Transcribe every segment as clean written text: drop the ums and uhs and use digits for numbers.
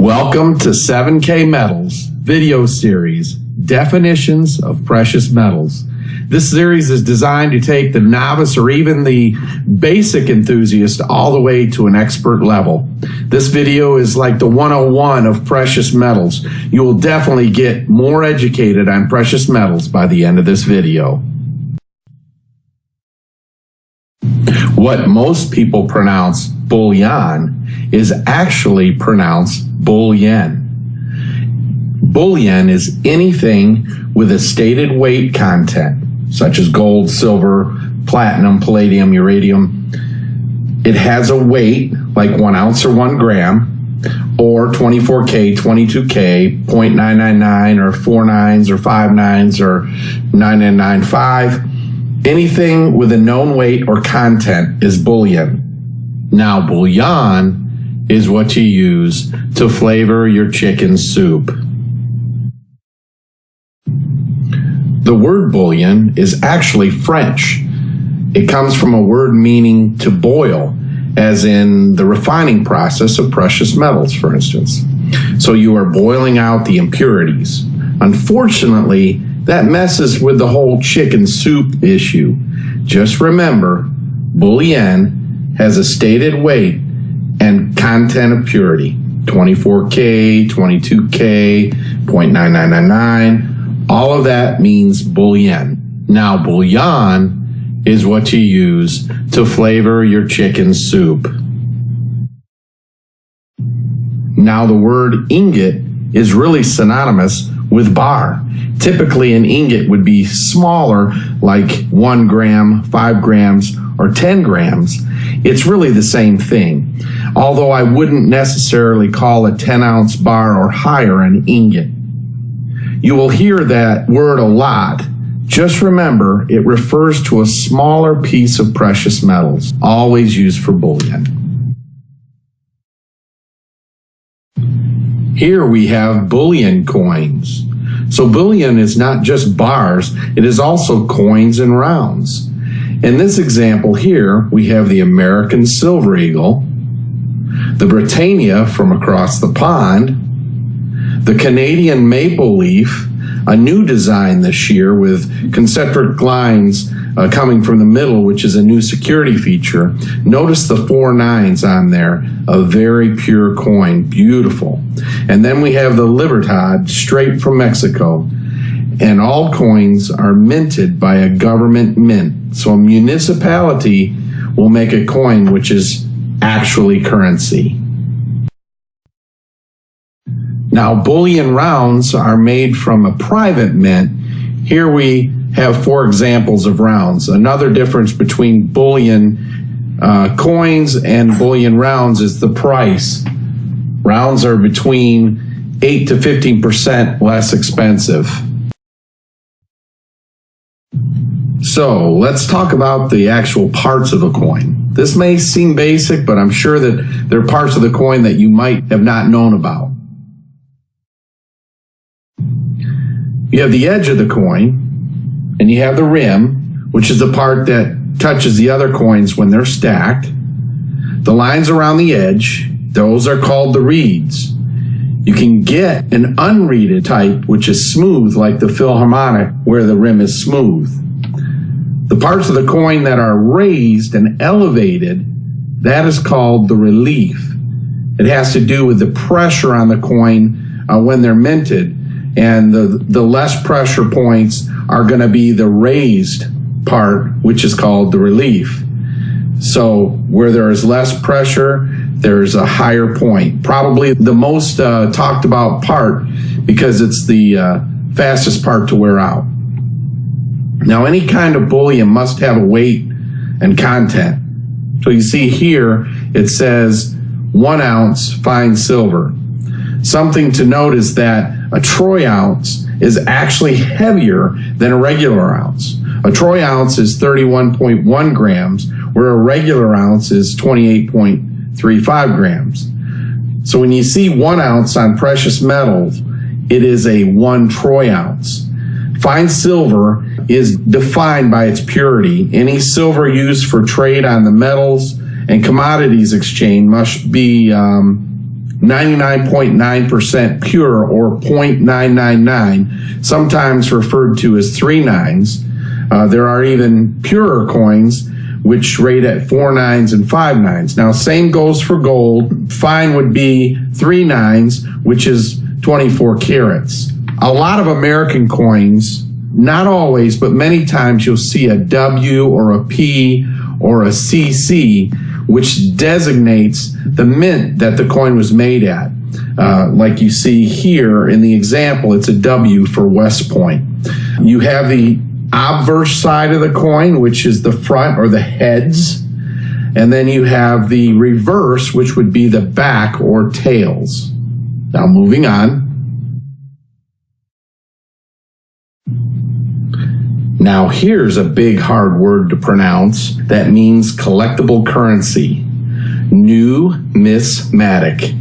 Welcome to 7K Metals video series, Definitions of Precious Metals. This series is designed to take the novice or even the basic enthusiast all the way to an expert level. This video is like the 101 of precious metals. You will definitely get more educated on precious metals by the end of this video. What most people pronounce bullion is actually pronounced bullion. Bullion is anything with a stated weight content, such as gold, silver, platinum, palladium, uranium. It has a weight like 1 ounce or 1 gram, or 24K, 22K, 0.999 or 4 nines or 5 nines or 9995. Anything with a known weight or content is bullion. Now, bouillon is what you use to flavor your chicken soup. The word bouillon is actually French. It comes from a word meaning to boil, as in the refining process of precious metals, for instance. So you are boiling out the impurities. Unfortunately, that messes with the whole chicken soup issue. Just remember, bullion has a stated weight and content of purity. 24K, 22K, 0.9999. All of that means bullion. Now, bouillon is what you use to flavor your chicken soup. Now, the word ingot is really synonymous with bar. Typically, an ingot would be smaller, like 1 gram, 5 grams, or 10 grams. It's really the same thing, although I wouldn't necessarily call a 10-ounce bar or higher an ingot. You will hear that word a lot. Just remember, it refers to a smaller piece of precious metals, always used for bullion. Here we have bullion coins. So bullion is not just bars, it is also coins and rounds. In this example here, we have the American Silver Eagle, the Britannia from across the pond, the Canadian Maple Leaf, a new design this year with concentric lines coming from the middle, which is a new security feature. Notice the 4 nines on there, a very pure coin, beautiful. And then we have the Libertad, straight from Mexico. And all coins are minted by a government mint. So a municipality will make a coin which is actually currency. Now, bullion rounds are made from a private mint. Here we have 4 examples of rounds. Another difference between bullion coins and bullion rounds is the price. Rounds are between 8 to 15% less expensive. So let's talk about the actual parts of a coin. This may seem basic, but I'm sure that there are parts of the coin that you might have not known about. You have the edge of the coin, and you have the rim, which is the part that touches the other coins when they're stacked. The lines around the edge, those are called the reeds. You can get an unreeded type, which is smooth, like the Philharmonic, where the rim is smooth. The parts of the coin that are raised and elevated, that is called the relief. It has to do with the pressure on the coin when they're minted. And the less pressure points are going to be the raised part, which is called the relief. So where there is less pressure, there's a higher point. Probably the most talked about part because it's the fastest part to wear out. Now, any kind of bullion must have a weight and content. So you see here, it says 1 ounce fine silver. Something to note is that a troy ounce is actually heavier than a regular ounce. A troy ounce is 31.1 grams, where a regular ounce is 28.35 grams. So when you see 1 ounce on precious metals, it is a 1 troy ounce. Fine silver is defined by its purity. Any silver used for trade on the metals and commodities exchange must be 99.9% pure, or 0.999, sometimes referred to as 3 nines. There are even purer coins which rate at 4 nines and 5 nines. Now, same goes for gold. Fine would be 3 nines, which is 24 carats. A lot of American coins, not always, but many times you'll see a W or a P or a CC, which designates the mint that the coin was made at. Like you see here in the example, it's a W for West Point. You have the obverse side of the coin, which is the front or the heads, and then you have the reverse, which would be the back or tails. Now, moving on. Now, here's a big hard word to pronounce that means collectible currency. Numismatic.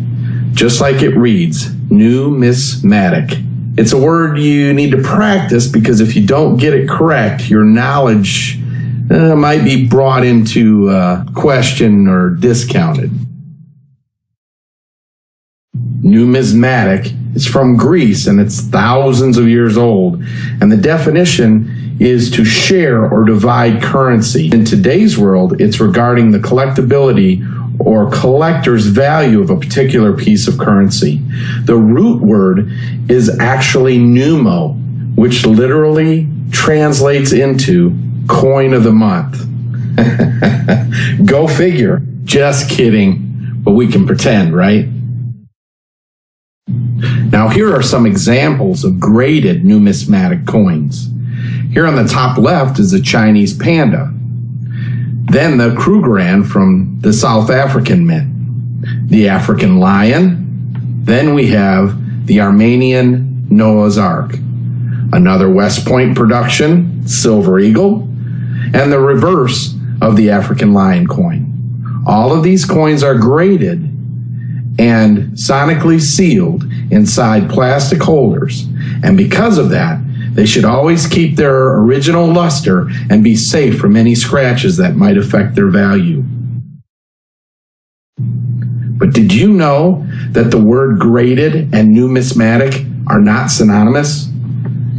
Just like it reads, numismatic. It's a word you need to practice because if you don't get it correct, your knowledge might be brought into question or discounted. Numismatic is from Greece and it's thousands of years old. And the definition is to share or divide currency. In today's world, it's regarding the collectability or collector's value of a particular piece of currency. The root word is actually pneumo, which literally translates into coin of the month. Go figure. Just kidding, but we can pretend, right? Now, here are some examples of graded numismatic coins. Here on the top left is a Chinese panda. Then the Krugerrand from the South African Mint, the African lion. Then we have the Armenian Noah's Ark, another West Point production, silver eagle, and the reverse of the African lion coin. All of these coins are graded and sonically sealed inside plastic holders, and because of that, they should always keep their original luster and be safe from any scratches that might affect their value. But did you know that the word graded and numismatic are not synonymous?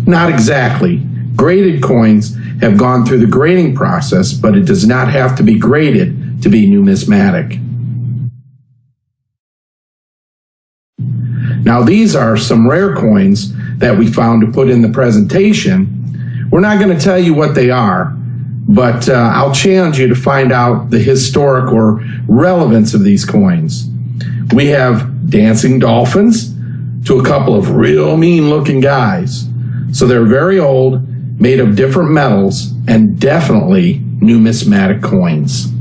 Not exactly. Graded coins have gone through the grading process, but it does not have to be graded to be numismatic. Now, these are some rare coins that we found to put in the presentation. We're not going to tell you what they are, but I'll challenge you to find out the historic or relevance of these coins. We have dancing dolphins to a couple of real mean-looking guys. So they're very old, made of different metals, and definitely numismatic coins.